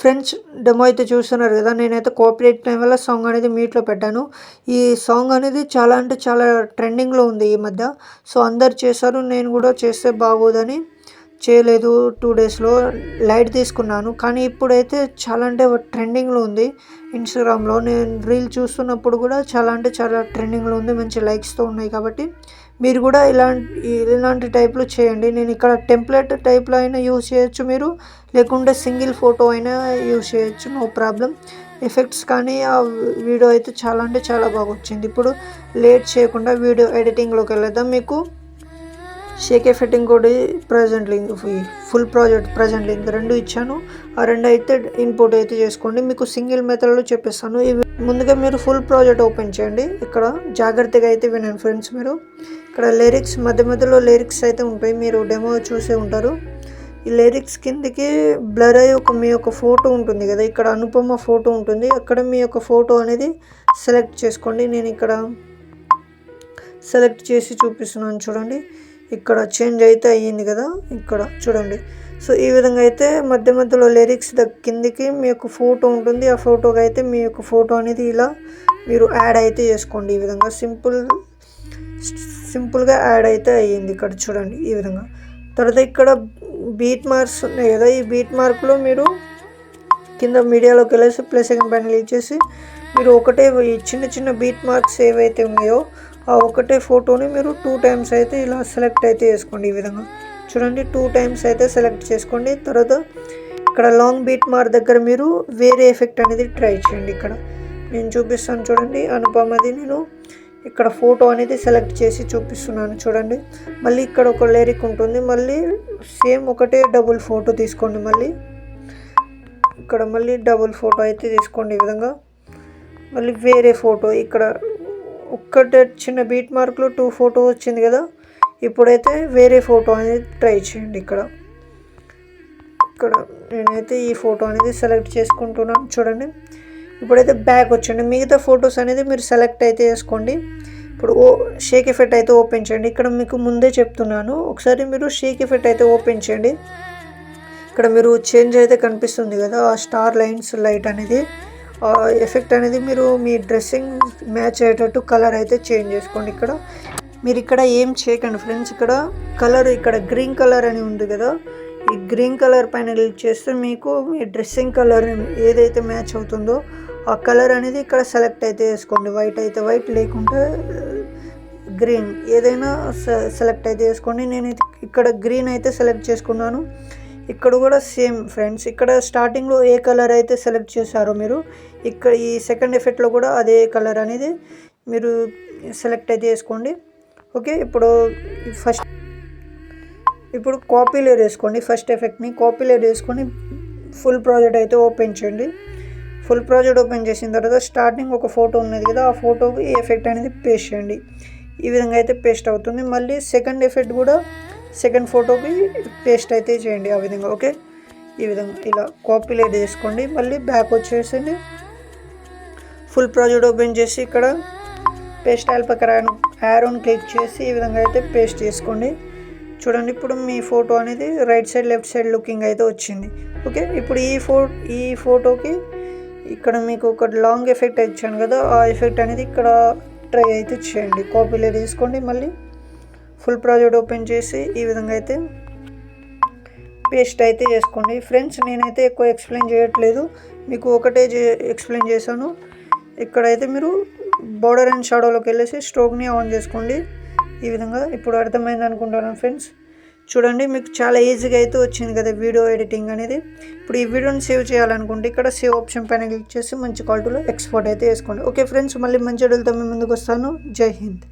Friends demo అయితే చూస్తున్నారు కదా, నేనైతే కోఆపరేట్ టైం వల్ల సాంగ్ అనేది మీట్లో పెట్టాను. ఈ సాంగ్ అనేది చాలా అంటే చాలా ట్రెండింగ్లో ఉంది ఈ మధ్య. సో అందరు చేశారు, నేను కూడా చేస్తే బాగోదని చేయలేదు. 2 డేస్లో లైట్ తీసుకున్నాను. కానీ ఇప్పుడైతే చాలా అంటే ట్రెండింగ్లో ఉంది. ఇన్స్టాగ్రామ్లో నేను రీల్ చూస్తున్నప్పుడు కూడా చాలా అంటే చాలా ట్రెండింగ్లో ఉంది. మంచి లైక్స్తో ఉన్నాయి. కాబట్టి మీరు కూడా ఇలాంటి టైప్లో చేయండి. నేను ఇక్కడ టెంప్లెట్ టైప్లో అయినా యూజ్ చేయొచ్చు మీరు, లేకుంటే సింగిల్ ఫోటో అయినా యూజ్ చేయొచ్చు, నో ప్రాబ్లం. ఎఫెక్ట్స్ కానీ ఆ వీడియో అయితే చాలా అంటే చాలా బాగా వచ్చింది. ఇప్పుడు లేట్ చేయకుండా వీడియో ఎడిటింగ్లోకి వెళ్ళేద్దాం. మీకు షేక్ ఎఫెక్టింగ్ కూడా present link, full project present link 2 ఇచ్చాను. ఆ 2 అయితే ఇన్పుట్ అయితే చేసుకోండి. మీకు సింగిల్ మెథడ్లో చెప్పిస్తాను. ముందుగా మీరు ఫుల్ ప్రాజెక్ట్ ఓపెన్ చేయండి. ఇక్కడ జాగ్రత్తగా అయితే వినండి ఫ్రెండ్స్. మీరు ఇక్కడ లిరిక్స్ మధ్యలో లిరిక్స్ అయితే ఉంటాయి, మీరు డెమో చూసే ఉంటారు. ఈ లిరిక్స్ కిందకి బ్లర్ అయ్యి మీ యొక్క ఫోటో ఉంటుంది కదా, ఇక్కడ అనుపమ ఫోటో ఉంటుంది. అక్కడ మీ యొక్క ఫోటో అనేది సెలెక్ట్ చేసుకోండి. నేను ఇక్కడ సెలెక్ట్ చేసి చూపిస్తున్నాను చూడండి. ఇక్కడ చేంజ్ అయితే అయ్యింది కదా, ఇక్కడ చూడండి. సో ఈ విధంగా అయితే మధ్యలో లిరిక్స్ కిందికి మీ యొక్క ఫోటో ఉంటుంది. ఆ ఫోటోకి అయితే మీ యొక్క ఫోటో అనేది ఇలా మీరు యాడ్ అయితే చేసుకోండి. ఈ విధంగా సింపుల్గా యాడ్ అయితే అయ్యింది ఇక్కడ చూడండి ఈ విధంగా. తర్వాత ఇక్కడ బీట్ మార్క్స్ ఉన్నాయి కదా, ఈ బీట్ మార్క్లో మీరు కింద మీడియాలోకి వెళ్ళేసి ప్లస్ సెకండ్ పైన క్లిక్ చేసి మీరు ఒకటే చిన్న బీట్ మార్క్స్ ఏవైతే ఉన్నాయో ఆ ఒకటే ఫోటోని మీరు 2 టైమ్స్ అయితే ఇలా సెలెక్ట్ అయితే చేసుకోండి. ఈ విధంగా చూడండి 2 టైమ్స్ అయితే సెలెక్ట్ చేసుకోండి. తర్వాత ఇక్కడ లాంగ్ బీట్ మార్క్ దగ్గర మీరు వేరే ఎఫెక్ట్ అనేది ట్రై చేయండి. ఇక్కడ నేను చూపిస్తాను చూడండి. అనుపమది నేను ఇక్కడ ఫోటో అనేది సెలెక్ట్ చేసి చూపిస్తున్నాను చూడండి. మళ్ళీ ఇక్కడ ఒక లిరిక్ ఉంటుంది, మళ్ళీ సేమ్ ఒకటే డబుల్ ఫోటో తీసుకోండి. మళ్ళీ ఇక్కడ మళ్ళీ డబుల్ ఫోటో అయితే తీసుకోండి. ఈ విధంగా మళ్ళీ వేరే ఫోటో ఇక్కడ ఒక్కటే చిన్న బీట్ మార్క్లో 2 ఫోటో వచ్చింది కదా, ఇప్పుడైతే వేరే ఫోటో అనేది ట్రై చేయండి. ఇక్కడ నేనైతే ఈ ఫోటో అనేది సెలెక్ట్ చేసుకుంటున్నాను చూడండి. ఇప్పుడైతే బ్యాక్ వచ్చండి. మిగతా ఫొటోస్ అనేది మీరు సెలెక్ట్ అయితే చేసుకోండి. ఇప్పుడు షేక్ ఎఫెక్ట్ అయితే ఓపెన్ చేయండి. ఇక్కడ మీకు ముందే చెప్తున్నాను, ఒకసారి మీరు షేక్ ఎఫెక్ట్ అయితే ఓపెన్ చేయండి. ఇక్కడ మీరు చేంజ్ అయితే కనిపిస్తుంది కదా, ఆ స్టార్ లైన్స్ లైట్ అనేది ఎఫెక్ట్ అనేది మీరు మీ డ్రెస్సింగ్ మ్యాచ్ అయ్యేటట్టు కలర్ అయితే చేంజ్ చేసుకోండి. మీరు ఇక్కడ ఏం చేయకండి ఫ్రెండ్స్. ఇక్కడ గ్రీన్ కలర్ అని ఉంది కదా, ఈ గ్రీన్ కలర్ పైన క్లిక్ చేస్తే మీకు మీ డ్రెస్సింగ్ కలర్ ఏదైతే మ్యాచ్ అవుతుందో ఆ కలర్ అనేది ఇక్కడ సెలెక్ట్ అయితే చేసుకోండి. వైట్ అయితే వైట్, లేకుంటే గ్రీన్ ఏదైనా సెలెక్ట్ అయితే చేసుకోండి. నేను ఇక్కడ గ్రీన్ అయితే సెలెక్ట్ చేసుకున్నాను. ఇక్కడ కూడా సేమ్ ఫ్రెండ్స్. ఇక్కడ స్టార్టింగ్లో ఏ కలర్ అయితే సెలెక్ట్ చేశారో మీరు ఇక్కడ ఈ సెకండ్ ఎఫెక్ట్లో కూడా అదే కలర్ అనేది మీరు సెలెక్ట్ అయితే చేసుకోండి. ఓకే, ఇప్పుడు కాపీ లేయర్ వేసుకోండి. ఫస్ట్ ఎఫెక్ట్ని కాపీ లేయర్ వేసుకొని ఫుల్ ప్రాజెక్ట్ అయితే ఓపెన్ చేయండి. ఫుల్ ప్రాజెక్ట్ ఓపెన్ చేసిన తర్వాత స్టార్టింగ్ ఒక ఫోటో ఉన్నది కదా, ఆ ఫోటోకి ఈ ఎఫెక్ట్ అనేది పేస్ట్ చేయండి. ఈ విధంగా అయితే పేస్ట్ అవుతుంది. మళ్ళీ సెకండ్ ఎఫెక్ట్ కూడా సెకండ్ ఫోటోకి పేస్ట్ అయితే చేయండి ఆ విధంగా. ఓకే, ఈ విధంగా ఇలా కాపీ లేయర్ చేసుకోండి. మళ్ళీ బ్యాక్ వచ్చేసండి. ఫుల్ ప్రాజెక్ట్ ఓపెన్ చేసి ఇక్కడ పేస్ట్ ఆల్ పక్కన యారోని క్లిక్ చేసి ఈ విధంగా అయితే పేస్ట్ చేసుకోండి చూడండి. ఇప్పుడు మీ ఫోటో అనేది right side left side looking అయితే వచ్చింది. ఓకే, ఇప్పుడు ఈ ఫోటోకి ఇక్కడ మీకు ఒక లాంగ్ ఎఫెక్ట్ ఇచ్చాను కదా, ఆ ఎఫెక్ట్ అనేది ఇక్కడ ట్రై అయితే చేయండి. కాపీ లేయర్ తీసుకోండి. మళ్ళీ ఫుల్ ప్రాజెక్ట్ ఓపెన్ చేసి ఈ విధంగా అయితే పేస్ట్ అయితే చేసుకోండి. ఫ్రెండ్స్ నేనైతే ఎక్కువ ఎక్స్ప్లెయిన్ చేయట్లేదు, మీకు ఒకటే ఎక్స్ప్లెయిన్ చేశాను. ఇక్కడైతే మీరు బోర్డర్ అండ్ షాడోలోకి వెళ్ళేసి స్ట్రోక్ని ఆన్ చేసుకోండి. ఈ విధంగా ఇప్పుడు అర్థమైంది అనుకుంటున్నాను ఫ్రెండ్స్. చూడండి మీకు చాలా ఈజీగా అయితే వచ్చింది కదా వీడియో ఎడిటింగ్ అనేది. ఇప్పుడు ఈ వీడియోని సేవ్ చేయాలనుకుంటే ఇక్కడ సేవ్ ఆప్షన్ పైన క్లిక్ చేసి మంచి క్వాలిటీలో ఎక్స్పోర్ట్ అయితే వేసుకోండి. ఓకే ఫ్రెండ్స్, మళ్ళీ మంచి వీడియోలతో మీ ముందుకు వస్తాను. జై హింద్.